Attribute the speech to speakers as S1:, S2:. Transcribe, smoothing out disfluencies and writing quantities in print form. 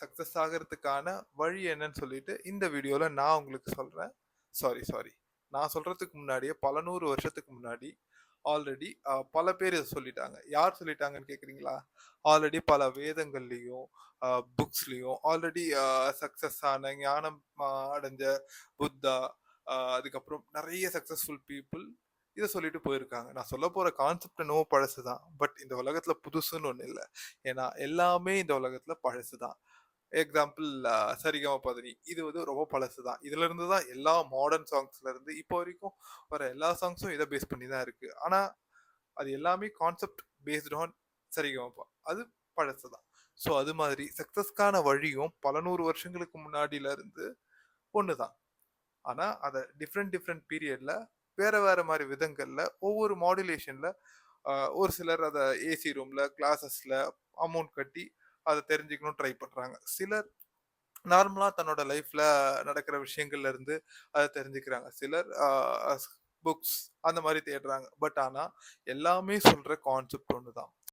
S1: Success ஆகிறதுக்கான வழி என்னன்னு சொல்லிட்டு இந்த வீடியோல நான் உங்களுக்கு சொல்றேன். சாரி. நான் சொல்றதுக்கு முன்னாடியே பல 100 வருஷத்துக்கு முன்னாடி ஆல்ரெடி பல பேர் இத சொல்லிட்டாங்க. யார் சொல்லிட்டாங்கன்னு கேட்கிறீங்களா? ஆல்ரெடி பல வேதங்கள்லயும், புக்ஸ்லயும் ஆல்ரெடி சக்சஸ் ஆன ஞானம் அடைஞ்ச புத்தா, அதுக்கப்புறம் நெறைய சக்சஸ்ஃபுல் பீப்பிள் இத சொல்லிட்டு போயிருக்காங்க. நான் சொல்லப் போற கான்செப்ட் என்னவோ பழசுதான். பட் இந்த உலகத்துல புதுசுன்னு ஒண்ணு இல்ல. ஏன்னா எல்லாமே இந்த உலகத்துல பழசுதான். எக்ஸாம்பிள் சரிகமபதனி. இது வந்து ரொம்ப பழசுதான். இதுல இருந்து தான் எல்லா மாடர்ன் சாங்ஸ்ல இருந்து இப்போ வரைக்கும் வர எல்லா சாங்ஸும் இத பேஸ் பண்ணி தான் இருக்கு. ஆனா அது எல்லாமே கான்செப்ட் பேஸ்ட் ஆன் சரிகமப. அது பழசுதான். ஸோ அது மாதிரி சக்சஸ்க்கான வழியும் பல 100 வருஷங்களுக்கு முன்னாடில இருந்து ஒண்ணுதான். ஆனா அத டிஃபரெண்ட் பீரியட்ல வேற மாரி விதங்கள்ல ஒவ்வொரு மாடுலேஷன்ல ஒரு சிலர் அத ஏசி ரூம்ல, கிளாஸஸ்ல அமௌண்ட் கட்டி அத தெரிஞ்சுக்கணும்னு ட்ரை பண்றாங்க. சிலர் நார்மலா தன்னோட லைஃப்ல நடக்கிற விஷயங்கள்ல இருந்து அத தெரிஞ்சுக்கிறாங்க. சிலர் புக்ஸ் அந்த மாரி தேடுறாங்க. பட் ஆனா எல்லாமே சொல்ற கான்செப்ட் ஒண்ணுதான்.